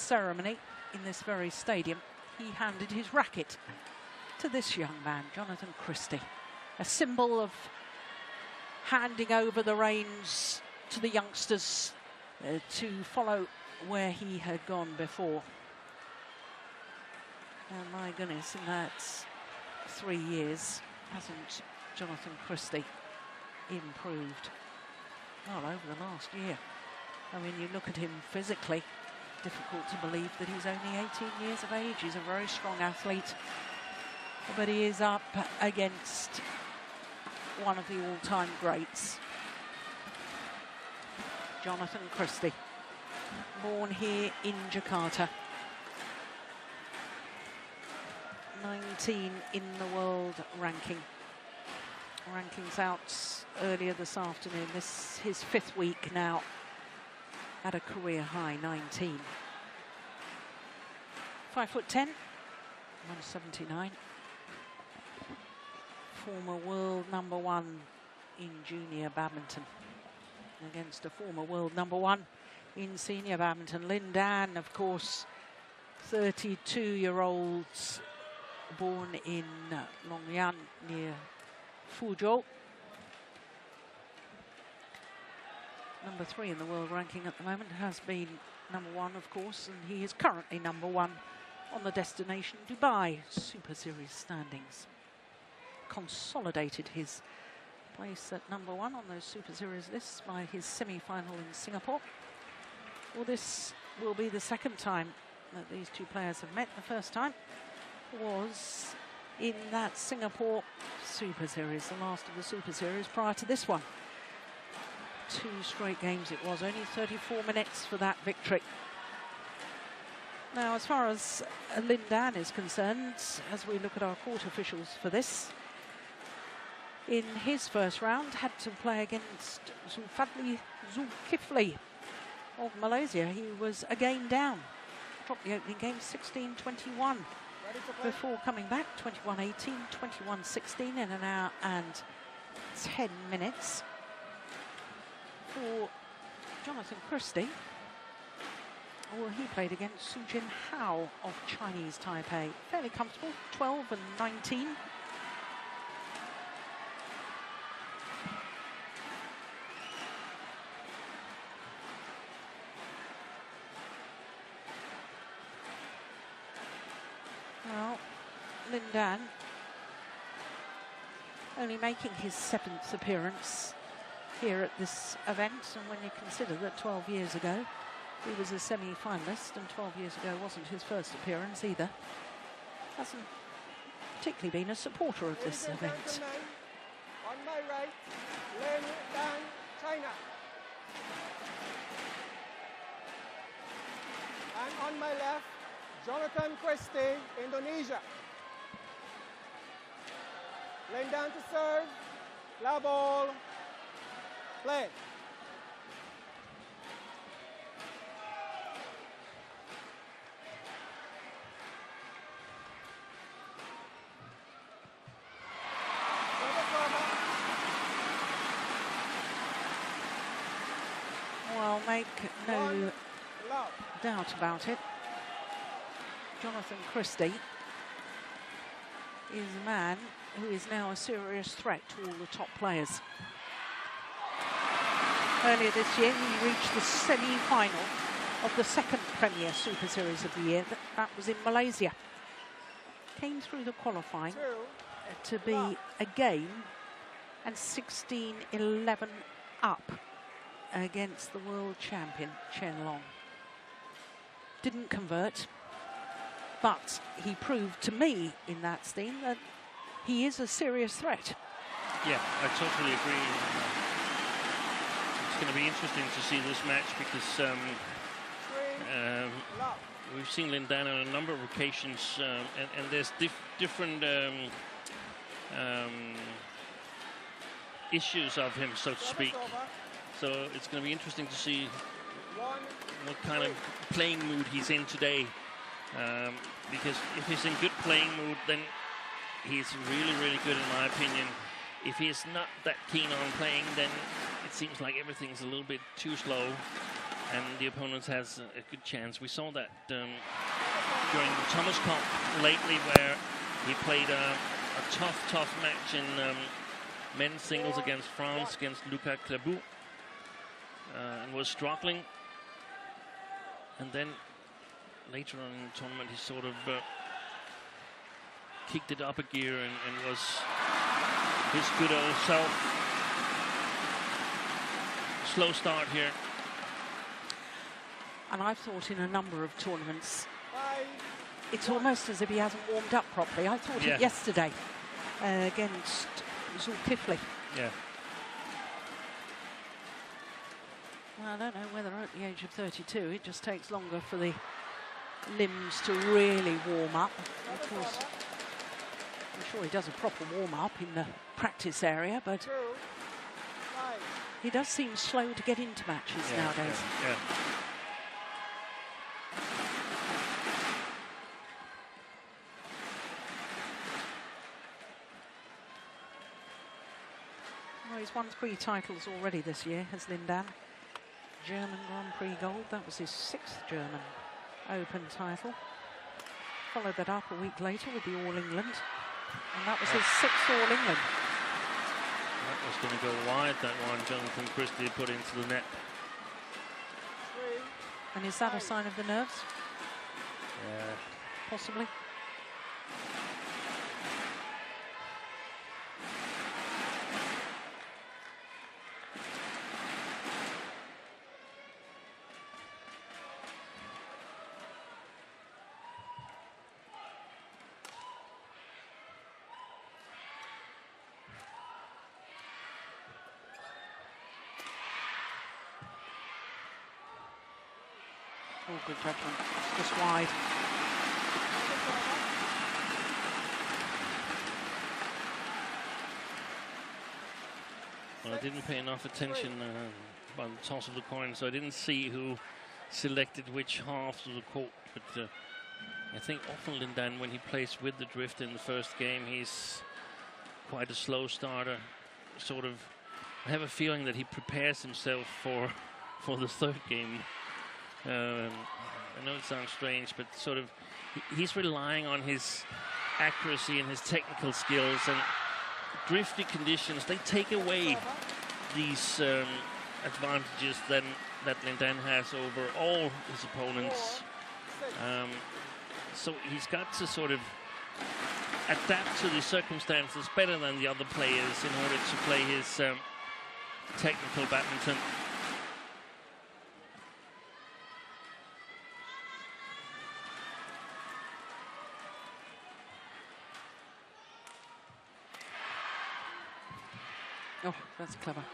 ceremony in this very stadium, he handed his racket to this young man, Jonatan Christie, a symbol of handing over the reins to the youngsters to follow where he had gone before. And my goodness, in that 3 years, hasn't Jonatan Christie improved? Well, over the last year. I mean, you look at him physically, difficult to believe that he's only 18 years of age. He's a very strong athlete, but he is up against one of the all-time greats. Jonatan Christie, born here in Jakarta. 19 in the world ranking. Rankings out earlier this afternoon. This his 5th week now at a career high 19. 5'10", 179. Former world #1 in junior badminton against a former world #1 in senior badminton. LIN Dan, of course, 32-year-olds born in Longyan near Fuzhou. #3 in the world ranking at the moment, has been #1, of course, and he is currently #1 on the Destination Dubai Super Series standings. Consolidated his place at #1 on those Super Series lists by his semi-final in Singapore. Well, this will be the 2nd time that these two players have met. The first time was in that Singapore Super Series, the last of the Super Series prior to this one. 2 straight games it was, only 34 minutes for that victory. Now, as far as LIN Dan is concerned, as we look at our court officials for this, in his first round, had to play against Zulfadli Zulkifli of Malaysia. He was a game down, dropped the opening game 16-21 before coming back 21-18, 21-16 in an hour and 10 minutes. For Jonatan Christie, well, he played against Su Jin Hao of Chinese Taipei. Fairly comfortable, 12-19. Well, LIN Dan only making his 7th appearance here at this event, and when you consider that 12 years ago he was a semi-finalist, and 12 years ago wasn't his first appearance either, hasn't particularly been a supporter of this event. On my right, LIN Dan, China. And on my left, Jonatan Christie, Indonesia. LIN Dan to serve, la ball, play. Well, make no doubt about it, Jonatan Christie is a man who is now a serious threat to all the top players. Earlier this year, he reached the semi-final of the 2nd Premier Super Series of the year. That was in Malaysia. Came through the qualifying to be a game and 16-11 up against the world champion, Chen Long. Didn't convert, but he proved to me in that steam that he is a serious threat. Yeah, I totally agree. It's going to be interesting to see this match because we've seen LIN Dan on a number of occasions, and there's different issues of him, so to speak. So it's going to be interesting to see what kind of playing mood he's in today. Because if he's in good playing mood, then he's really, really good in my opinion. If he's not that keen on playing, then it seems like everything's a little bit too slow. and the opponent has a good chance. We saw that during the Thomas Cup lately, where he played a tough match in men's singles against France, against Lucas Clabout, and was struggling. And then later on in the tournament, he sort of kicked it up a gear and was his good old self. Slow start here. And I've thought in a number of tournaments, it's almost as if he hasn't warmed up properly. I thought it yesterday against Zulkifli. Yeah. Well, I don't know whether at the age of 32 it just takes longer for the limbs to really warm up. Of course, I'm sure he does a proper warm-up in the practice area, but he does seem slow to get into matches nowadays. Yeah. Well, he's won 3 titles already this year, has Lin Dan. German Grand Prix gold, that was his 6th German Open title. Followed that up a week later with the All England, and that was his 6th All England. That was going to go wide, that one Jonatan Christie put into the net. And is that a sign of the nerves? Yeah. Possibly. Oh, good judgment. Just wide. Well, I didn't pay enough attention by the toss of the coin, so I didn't see who selected which halves of the court. But I think often Lin Dan, when he plays with the drift in the first game, he's quite a slow starter. Sort of, I have a feeling that he prepares himself for the 3rd game. I know it sounds strange, but sort of he's relying on his accuracy and his technical skills, and drifty conditions, they take away these advantages that Lin Dan has over all his opponents. So he's got to sort of adapt to the circumstances better than the other players in order to play his technical badminton. Oh, that's clever.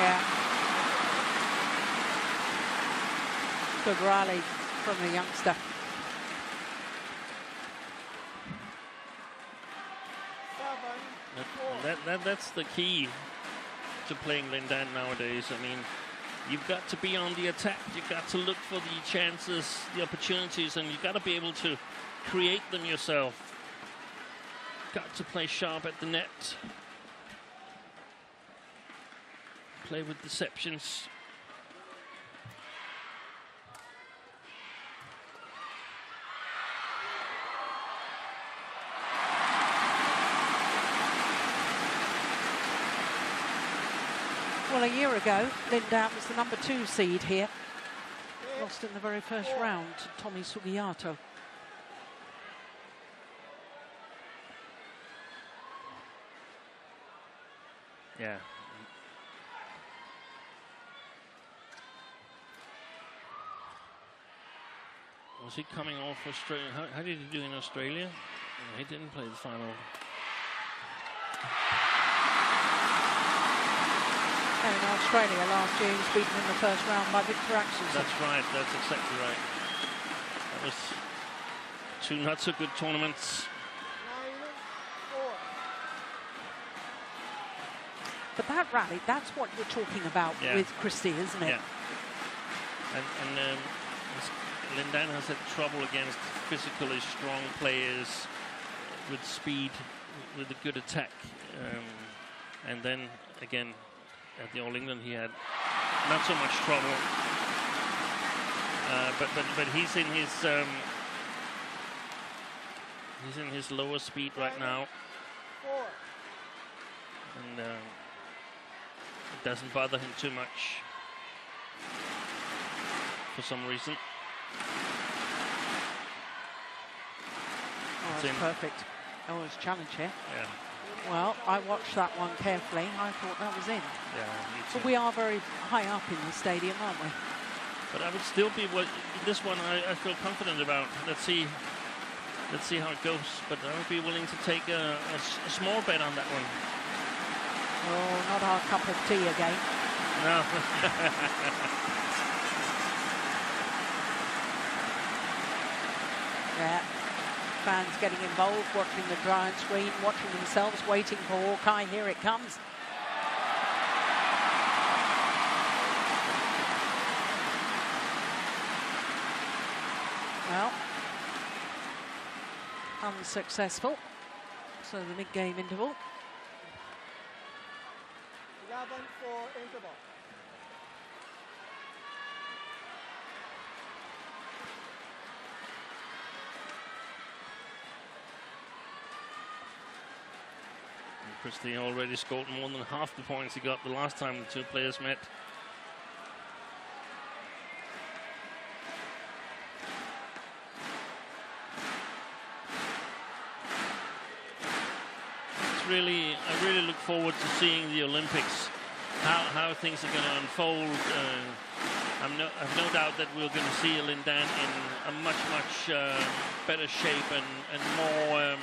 Yeah. Good rally from the youngster. That's the key to playing Lin Dan nowadays. I mean, you've got to be on the attack. You've got to look for the chances, the opportunities, and you've got to be able to create them yourself. Got to play sharp at the net. Play with deceptions. Well, a year ago, Lin Dan was the number 2 seed here. Lost in the very first round to Tommy Sugiyato. Yeah. Was he coming off Australia? How did he do in Australia? No, he didn't play the final. And in Australia last year, he was beaten in the first round by Victor Axelsen. That's right. That's exactly right. That was 2 not so good tournaments. But that rally, that's what you're talking about with Christie, isn't it? Yeah. And Lin Dan has had trouble against physically strong players with speed, with a good attack. And then, again, at the All England, he had not so much trouble. But he's in his lower speed right now, and it doesn't bother him too much for some reason. Oh, that's perfect. Oh, it's a challenge here. Yeah. Well, I watched that one carefully. I thought that was in. Yeah, me too. But we are very high up in the stadium, aren't we? But I would still be this one. I feel confident about. Let's see how it goes. But I would be willing to take a small bet on that one. Oh, not our cup of tea again. No. Yeah. Fans getting involved, watching the giant screen, watching themselves, waiting for Hawkeye. Here it comes. Well, unsuccessful. So the mid-game interval. 11 for interval. Christie already scored more than half the points he got the last time the two players met. I really look forward to seeing the Olympics, how things are going to unfold. I've no doubt that we're going to see Lin Dan in a much better shape and more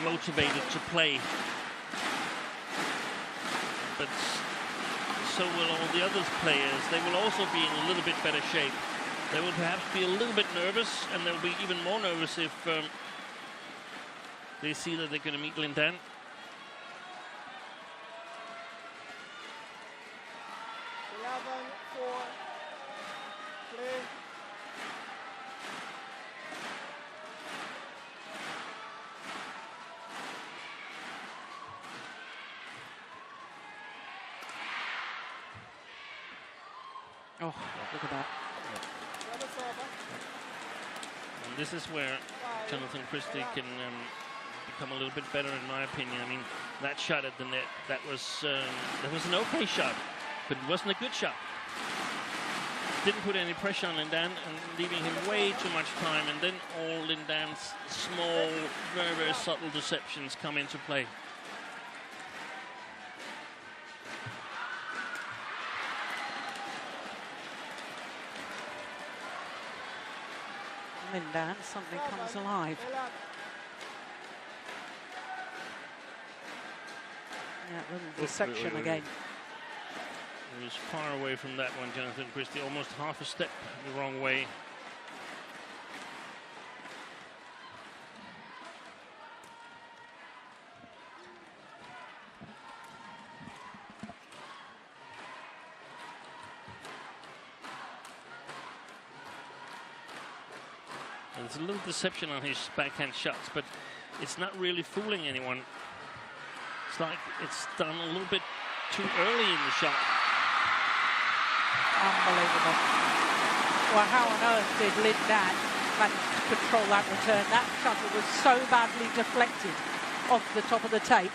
motivated to play. But so will all the other players. They will also be in a little bit better shape. They will perhaps be a little bit nervous, and they'll be even more nervous if they see that they're going to meet Lin Dan. Oh, look at that. And this is where Jonatan Christie can become a little bit better, in my opinion. I mean, that shot at the net, that was an okay shot, but it wasn't a good shot. Didn't put any pressure on Lin Dan and leaving him way too much time, and then all Lin Dan's small, very subtle deceptions come into play. Lin Dan, something comes alive. Yeah, little deception again. He was far away from that one, Jonatan Christie, almost half a step the wrong way. There's a little deception on his backhand shots, but it's not really fooling anyone. It's like it's done a little bit too early in the shot. Unbelievable. Well, how on earth did Lin Dan manage to control that return? That shuttle was so badly deflected off the top of the tape.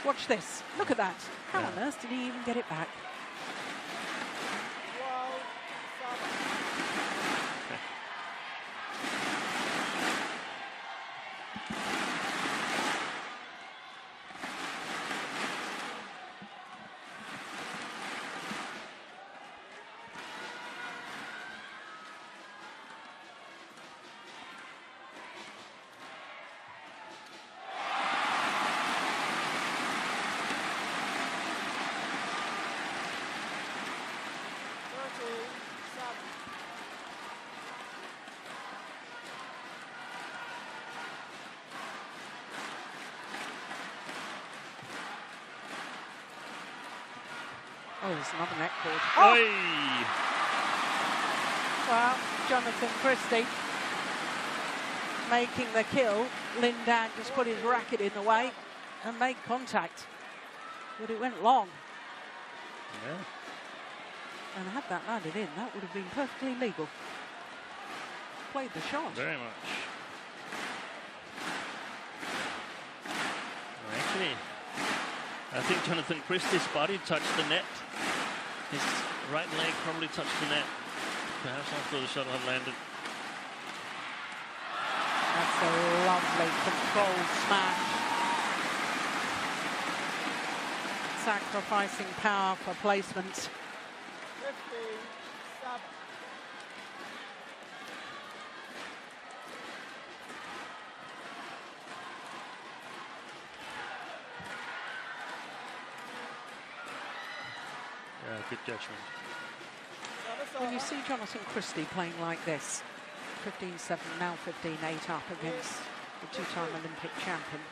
Watch this. Look at that. How on earth did he even get it back? Oh, there's another net cord. Oh! Oy! Well, Jonatan Christie making the kill. Lin Dan just put his racket in the way and made contact. But it went long. Yeah. And had that landed in, that would have been perfectly legal. Played the shot. Very much. Actually, I think Jonatan Christie's body touched the net. His right leg probably touched the net. Perhaps after the shot had landed. That's a lovely controlled smash. Sacrificing power for placement. 57. Yeah, good judgment. When you see Jonatan Christie playing like this, 15-7, now 15-8 up against the two-time Olympic champion,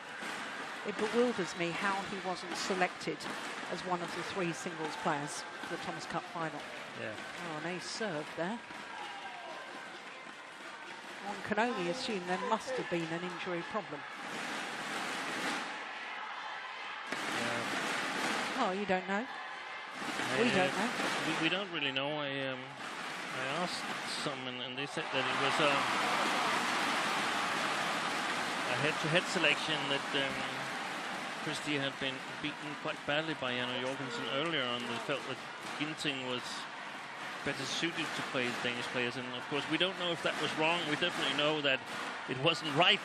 it bewilders me how he wasn't selected as one of the 3 singles players for the Thomas Cup final. Yeah. Oh, an ace serve there. One can only assume there must have been an injury problem. Oh, you don't know? We don't know. We don't really know. I asked someone and they said that it was a head-to-head selection that Christie had been beaten quite badly by Jan Jorgensen earlier on. They felt that Ginting was better suited to play Danish players, and of course we don't know if that was wrong. We definitely know that it wasn't right.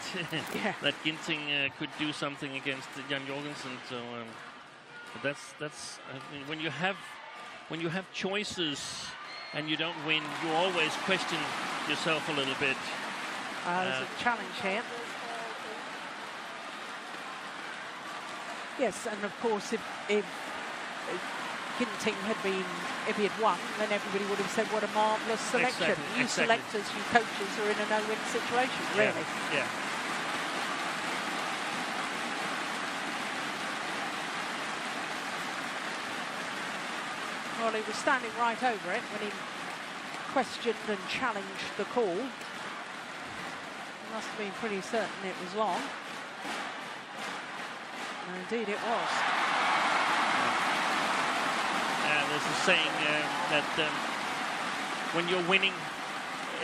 Yeah. That Ginting could do something against Jan Jorgensen. So, but that's I mean, when you have choices and you don't win, you always question yourself a little bit. There's a challenge here. Yes, and of course, if Ginting had been, if he had won, then everybody would have said, what a marvellous selection. Exactly, You selectors, you coaches are in a no-win situation, really. Yeah. Well, he was standing right over it when he questioned and challenged the call. He must have been pretty certain it was long. And indeed it was. There's a saying that when you're winning,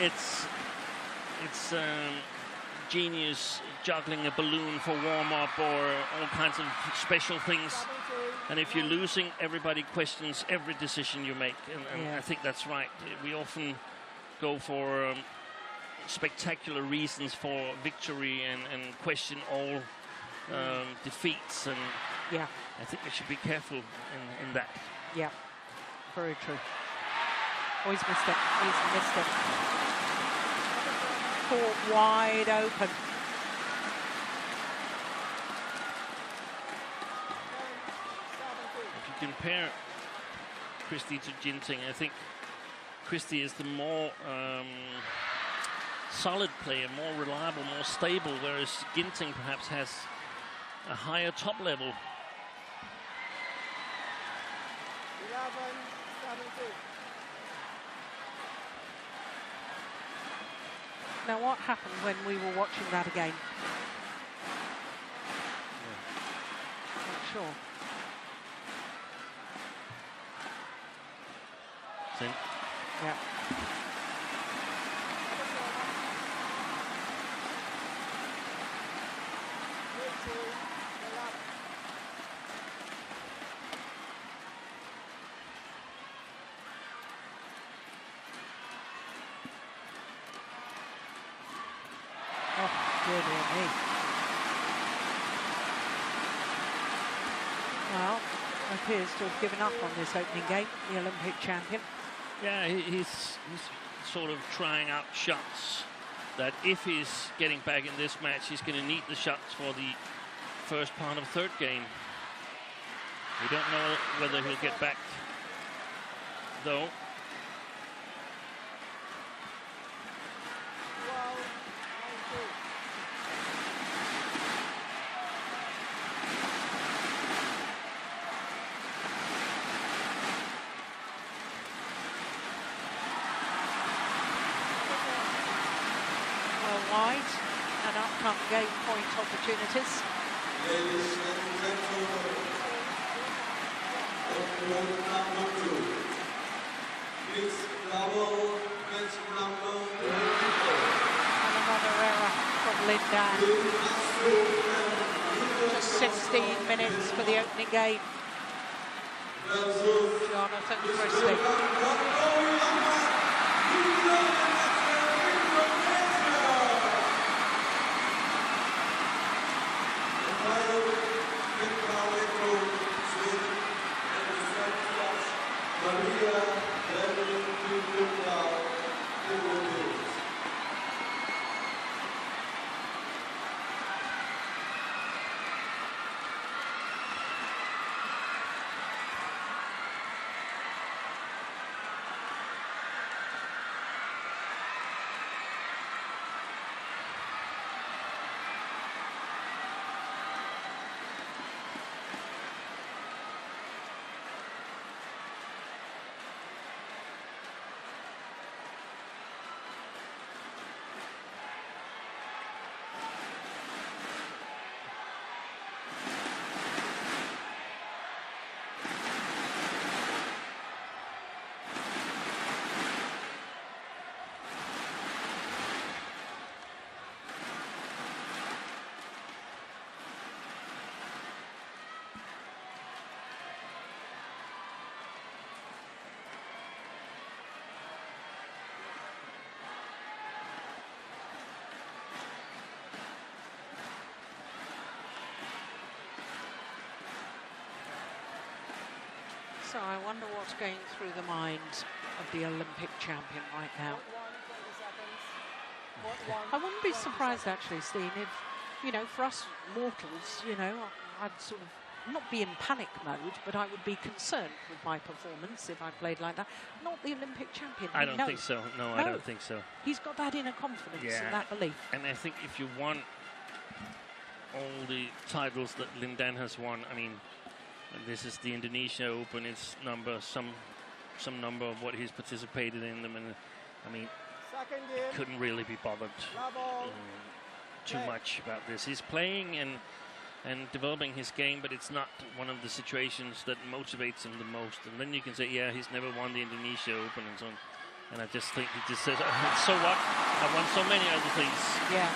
it's genius juggling a balloon for warm-up or all kinds of special things. And if you're losing, everybody questions every decision you make. And Yeah. I think that's right. We often go for spectacular reasons for victory and question all defeats. And Yeah, I think we should be careful in that. yeah, very true. Oh, he's missed it. He's missed it. Court wide open. If you compare Christie to Ginting, I think Christie is the more solid player, more reliable, more stable, whereas Ginting perhaps has a higher top level. 11-17. Now, what happened when we were watching that again? Not sure. See? Yeah. Oh, dear me. Well, appears to have given up on this opening game, the Olympic champion. Yeah, he's sort of trying out shots that if he's getting back in this match, he's going to need the shots for the first part of third game. We don't know whether he'll get back, though. Wide and up come game point opportunities. Ladies and gentlemen, And another error from Lin Dan. Just 16 minutes for the opening game. Jonatan Christie. So I wonder what's going through the mind of the Olympic champion right now. I wouldn't be surprised actually, Steen, if, you know, for us mortals, you know, I'd sort of not be in panic mode, but I would be concerned with my performance if I played like that. Not the Olympic champion. I don't think so. No, I don't think so. He's got that inner confidence and that belief. And I think if you want all the titles that Lin Dan has won, I mean, this is the Indonesia Open. It's some number of what he's participated in them, and I mean, couldn't really be bothered too much about this. He's playing and developing his game, but it's not one of the situations that motivates him the most. And then you can say, yeah, he's never won the Indonesia Open and so on. And I just think he just says, oh, so what? I won so many other things. Yeah.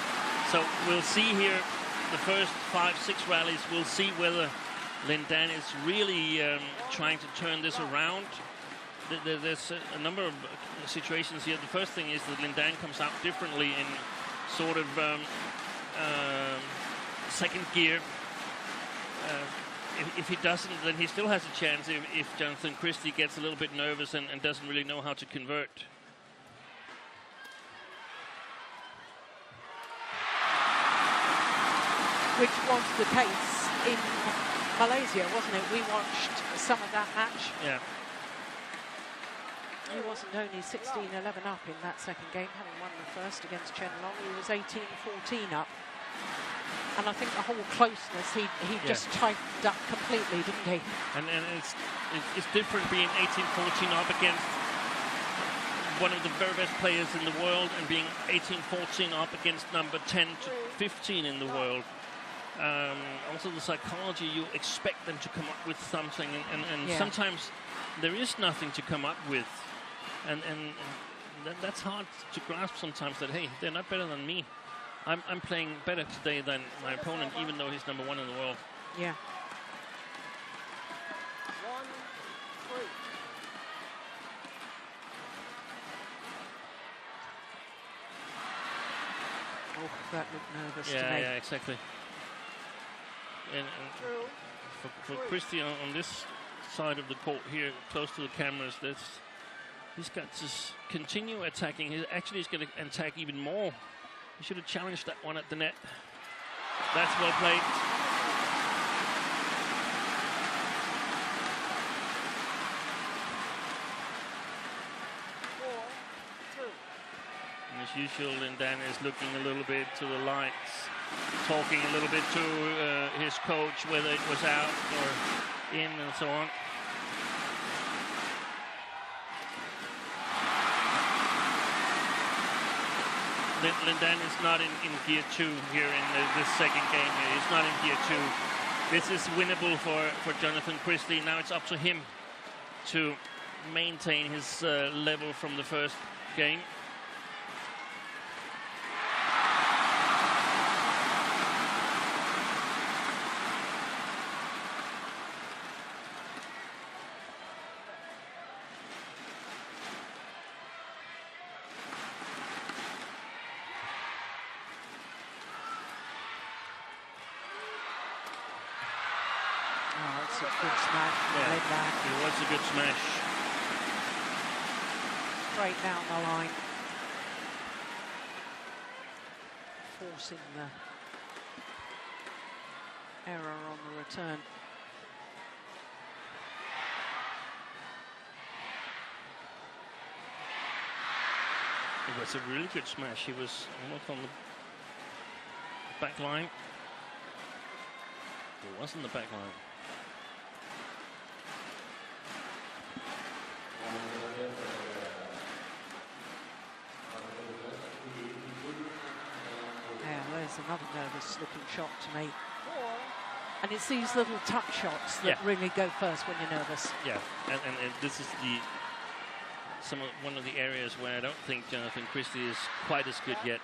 So we'll see here the first 5-6 rallies. We'll see whether Lin Dan is really trying to turn this around. There's a number of situations here. The first thing is that Lin Dan comes out differently in sort of second gear. If he doesn't, then he still has a chance if Jonatan Christie gets a little bit nervous and doesn't really know how to convert. Which was the case in Malaysia, wasn't it? We watched some of that match. Yeah. He wasn't only 16-11 up in that second game, having won the first against Chen Long. He was 18-14 up. And I think the whole closeness, he just tightened up completely, didn't he? And it's different being 18-14 up against one of the very best players in the world and being 18-14 up against number 10 to 15 in the world. Also the psychology, you expect them to come up with something, and sometimes there is nothing to come up with, and that's hard to grasp sometimes, that hey, they're not better than me. I'm playing better today than my opponent, even though he's number 1 in the world. Yeah. Oh, that looked nervous to me. Yeah, exactly. And for Christie on this side of the court here, close to the cameras, he's got to continue attacking. He's going to attack even more. He should have challenged that one at the net. That's well played. And as usual, Lin Dan is looking a little bit to the lights, talking a little bit to his coach, whether it was out or in and so on. Lin Dan is not in gear 2 here in this second game. He's not in gear 2. This is winnable for Jonatan Christie. Now it's up to him to maintain his level from the first game. Oh, it's a good smash. Yeah, it was a good smash. Straight down the line. Forcing the error on the return. It was a really good smash. He was almost on the back line. It wasn't the back line. There's another nervous-looking shot to make. And it's these little touch shots that really go first when you're nervous. Yeah, and this is one of the areas where I don't think Jonatan Christie is quite as good yet.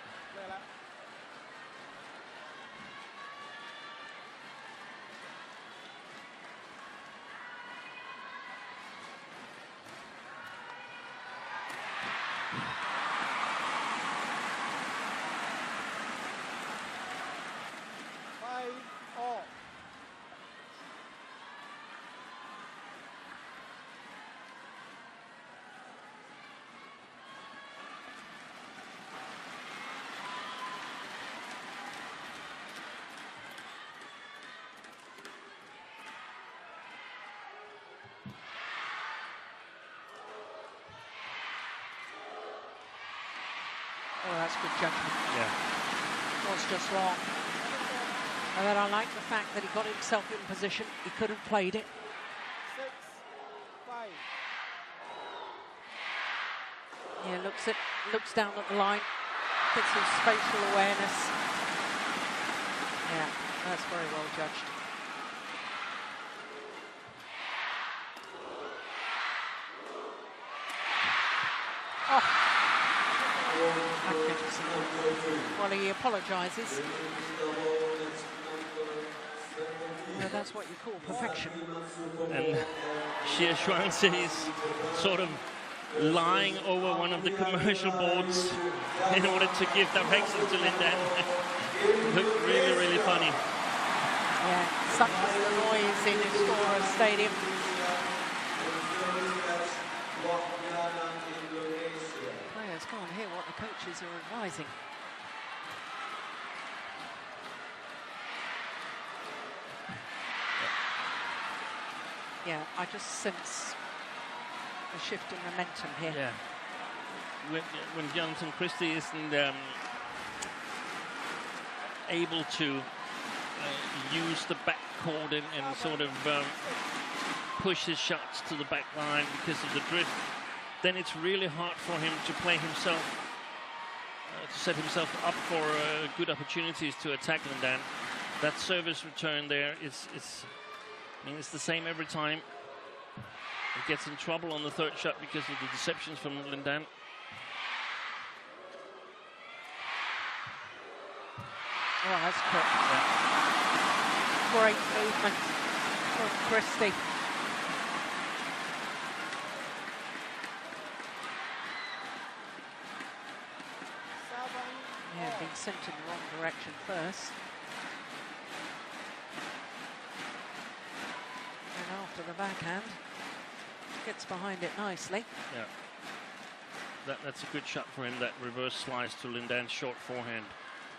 Oh, that's good judgment. Yeah. Was just wrong. And then I like the fact that he got himself in position. He could have played it. 6-5. Yeah, looks down at the line. Gets his spatial awareness. Yeah, that's very well judged. Oh. Well, he apologises. Well, that's what you call perfection. And Xie Shuangzi is sort of lying over one of the commercial boards in order to give directions to Lin Dan. Looked really, really funny. Yeah, such is the noise in Istora Stadium. Players can't hear what the coaches are advising. Yeah, I just sense a shift in momentum here. Yeah. When Jonatan Christie isn't able to use the backcourt and sort of push his shots to the back line because of the drift, then it's really hard for him to play himself, to set himself up for good opportunities to attack Lin Dan. That service return there is I mean, it's the same every time. He gets in trouble on the third shot because of the deceptions from Lin Dan. Oh, that's quick. Yeah. Great movement from Christie. Yeah, being sent in the wrong direction first. And after the backhand, gets behind it nicely. Yeah. That's a good shot for him, that reverse slice to Lin Dan's short forehand.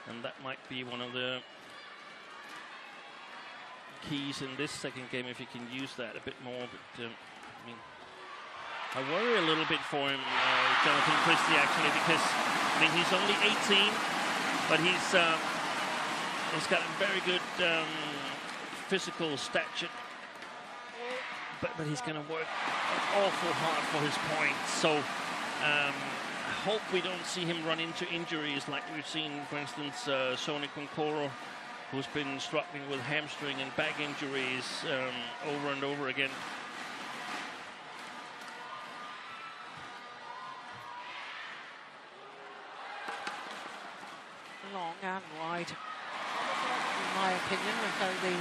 And that might be one of the keys in this second game, if he can use that a bit more. But I mean, I worry a little bit for him, Jonatan Christie, actually, because I mean, he's only 18, but he's got a very good physical stature. But he's going to work awful hard for his points. So I hope we don't see him run into injuries like we've seen, for instance, Sonny Konkoro who's been struggling with hamstring and back injuries over and over again. Long and wide, in my opinion, although the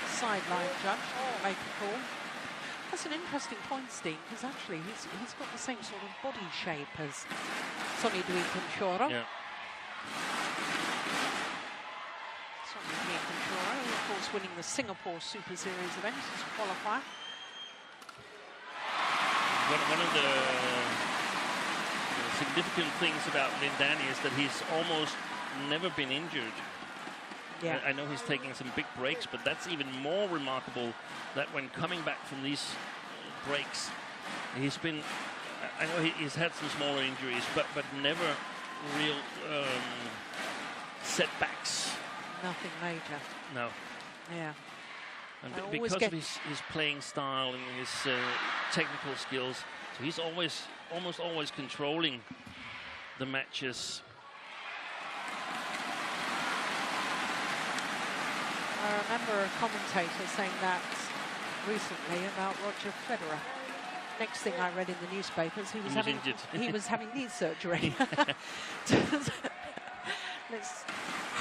sideline judge will make a call. That's an interesting point, Steen, because actually he's got the same sort of body shape as Sonny Dwi Kunchoro. Yeah. Sonny Dwi Kunchoro, of course, winning the Singapore Super Series event as a qualifier. One of the significant things about Lindan is that he's almost never been injured. Yeah. I know he's taking some big breaks, but that's even more remarkable that when coming back from these breaks, he's been, I know he's had some smaller injuries, but never real setbacks. Nothing major. No. Yeah. And because of his playing style and his technical skills, so he's almost always controlling the matches. I remember a commentator saying that recently about Roger Federer. Next thing I read in the newspapers, he was having knee surgery. Let's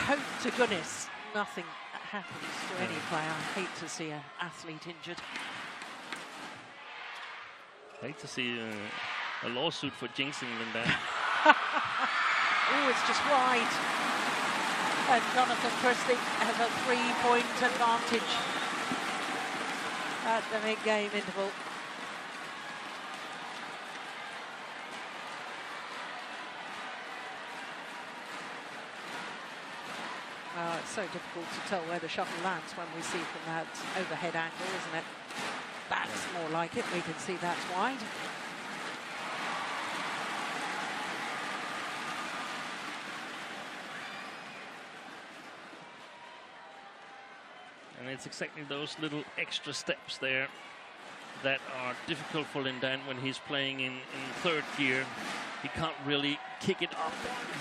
hope to goodness nothing happens to any player. I hate to see an athlete injured. I hate to see a lawsuit for jinxing Lindan. Oh, it's just wide. And Jonatan Christie has a 3-point advantage at the mid-game interval. Well, it's so difficult to tell where the shuttle lands when we see from that overhead angle, isn't it? That's more like it. We can see that's wide. And it's exactly those little extra steps there that are difficult for Lindan when he's playing in third gear. He can't really kick it up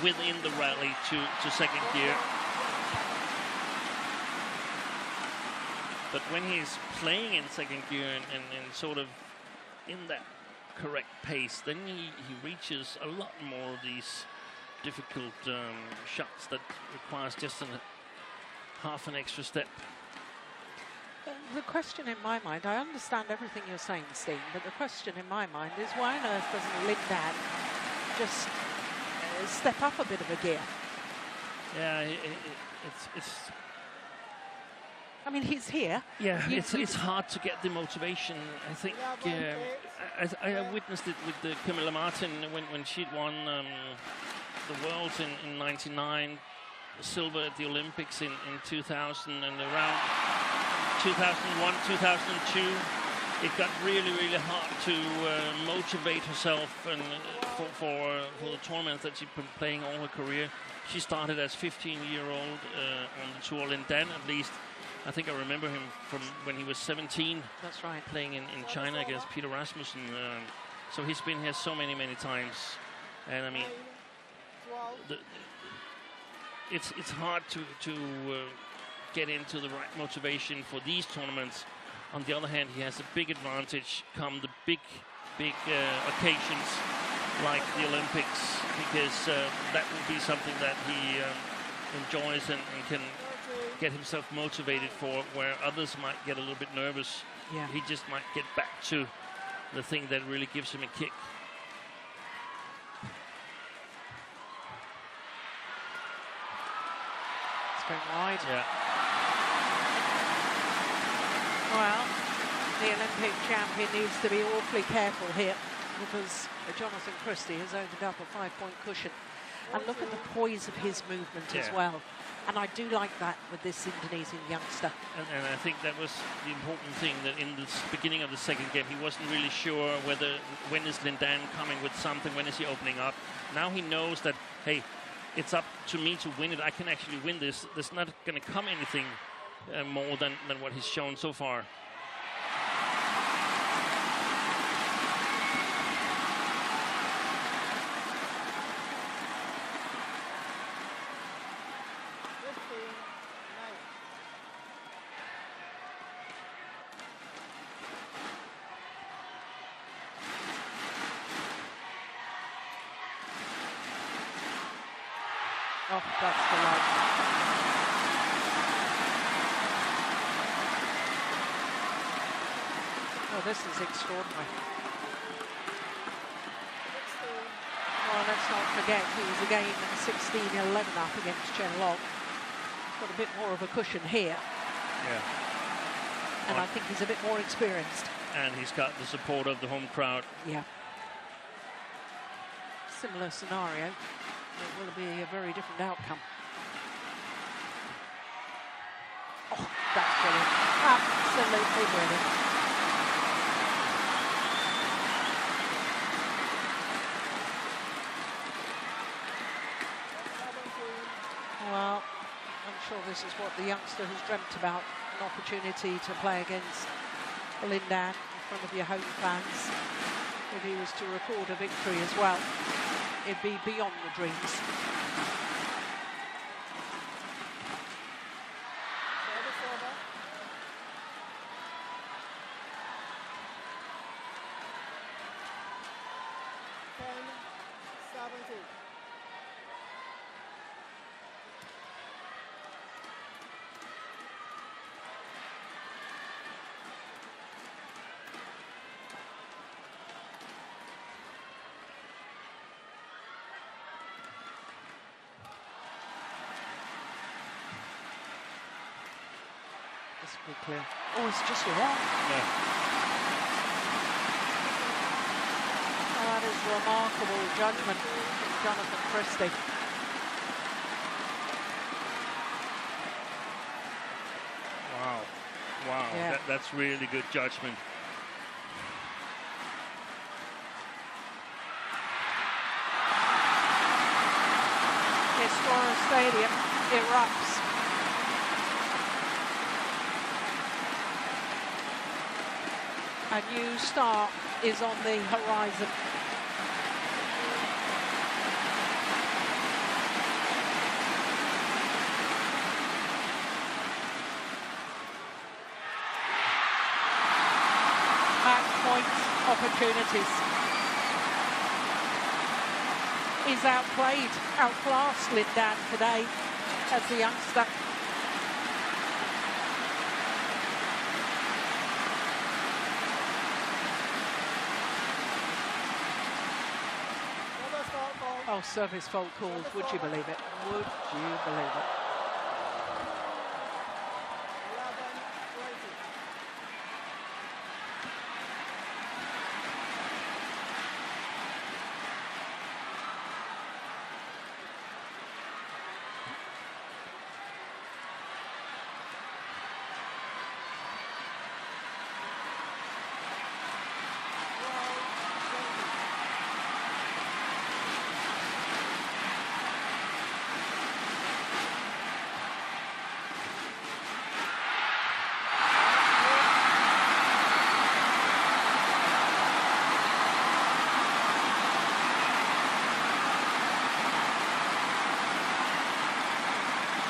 within the rally to second gear. But when he's playing in second gear and sort of in that correct pace, then he reaches a lot more of these difficult shots that requires just half an extra step. The question in my mind, I understand everything you're saying, Steen, but the question in my mind is why on earth doesn't Lindan just step up a bit of a gear? Yeah, it's. I mean, he's here. Yeah, it's hard to get the motivation. I think I witnessed it with the Camilla Martin when she'd won the Worlds in '99, silver at the Olympics in 2000, and around 2001, 2002, it got really hard to motivate herself and for the tournaments that she'd been playing all her career. She started as 15-year-old on the tour. Lindan, at least, I think I remember him from when he was 17. That's right. Playing in China against Peter Rasmussen. So he's been here so many times. And I mean, it's hard to get into the right motivation for these tournaments. On the other hand, he has a big advantage come the big occasions like the Olympics, because that will be something that he enjoys and can get himself motivated for, where others might get a little bit nervous. Yeah. He just might get back to the thing that really gives him a kick. It's going wide. Yeah. Well, the Olympic champion needs to be awfully careful here, because Jonatan Christie has opened up a 5-point cushion. And look at the poise of his movement as well. And I do like that with this Indonesian youngster. And I think that was the important thing, that in the beginning of the second game, he wasn't really sure when is Lindan coming with something, when is he opening up. Now he knows that, hey, it's up to me to win it. I can actually win this. There's not going to come anything more than what he's shown so far. Oh, that's delightful. Oh, this is extraordinary. Well, let's not forget he was again 16-11 up against Chen Long. Got a bit more of a cushion here. Yeah. And I think he's a bit more experienced. And he's got the support of the home crowd. Yeah. Similar scenario. It will be a very different outcome. Oh, that's brilliant. Absolutely brilliant. Well, I'm sure this is what the youngster has dreamt about, an opportunity to play against Lin Dan in front of your home fans. If he was to record a victory as well, it'd be beyond the dreams. This will be clear. Oh, it's just wrong. Yeah. Oh, that is remarkable judgment from Jonatan Christie. Wow. Wow. Yeah. That's really good judgment. Historic Stadium erupts. A new star is on the horizon. Match point opportunities. He's outclassed Lin Dan today as the youngster. Oh, service fault called. Would you believe it? Would you believe it?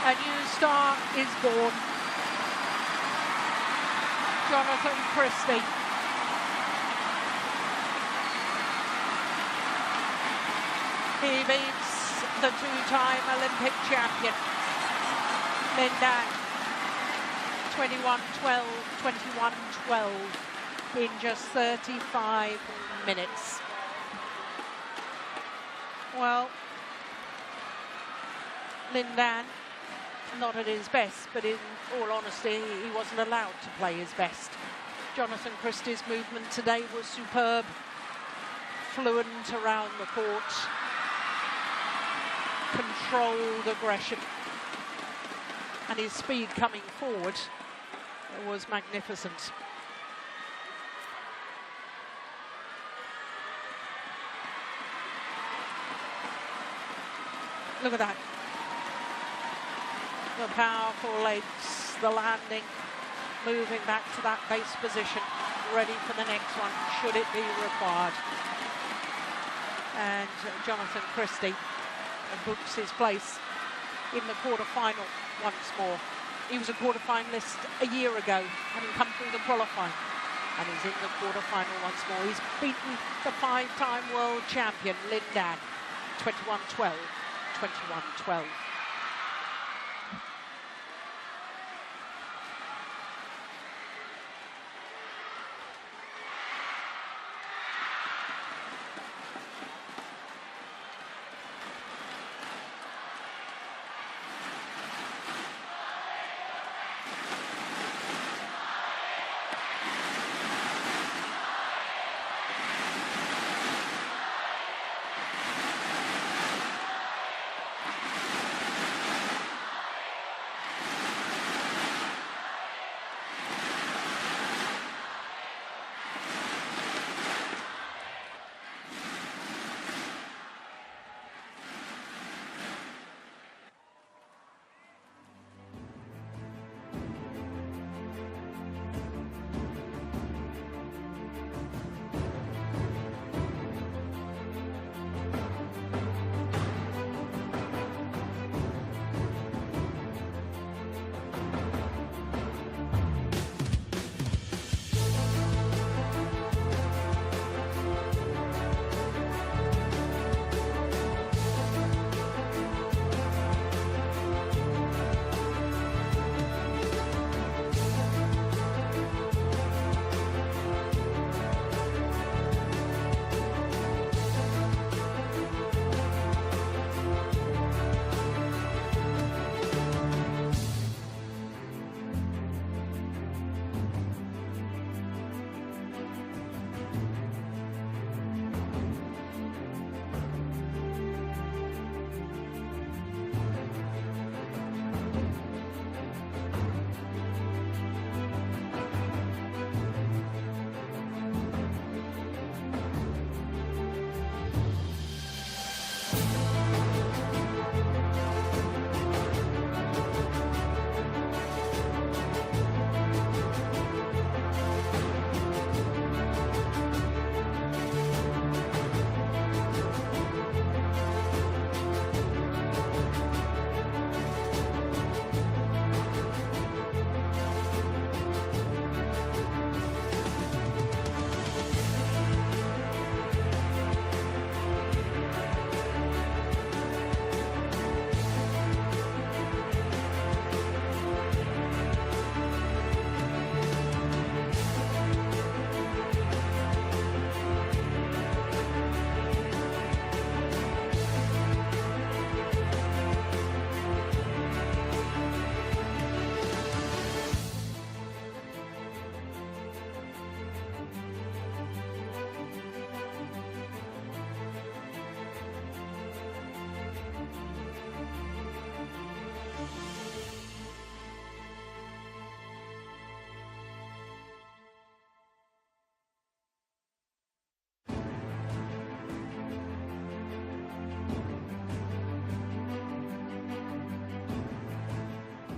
A new star is born. Jonatan Christie. He beats the two-time Olympic champion, Lin Dan, 21-12, 21-12 in just 35 minutes. Well, Lin Dan, not at his best, but in all honesty, he wasn't allowed to play his best. Jonatan Christie's movement today was superb, fluent around the court, controlled aggression, and his speed coming forward was magnificent. Look at that. The powerful legs, the landing, moving back to that base position, ready for the next one, should it be required. And Jonatan Christie books his place in the quarter-final once more. He was a quarter-finalist a year ago, having come through the qualifying, and he's in the quarter-final once more. He's beaten the five-time world champion, Lin Dan, 21-12, 21-12.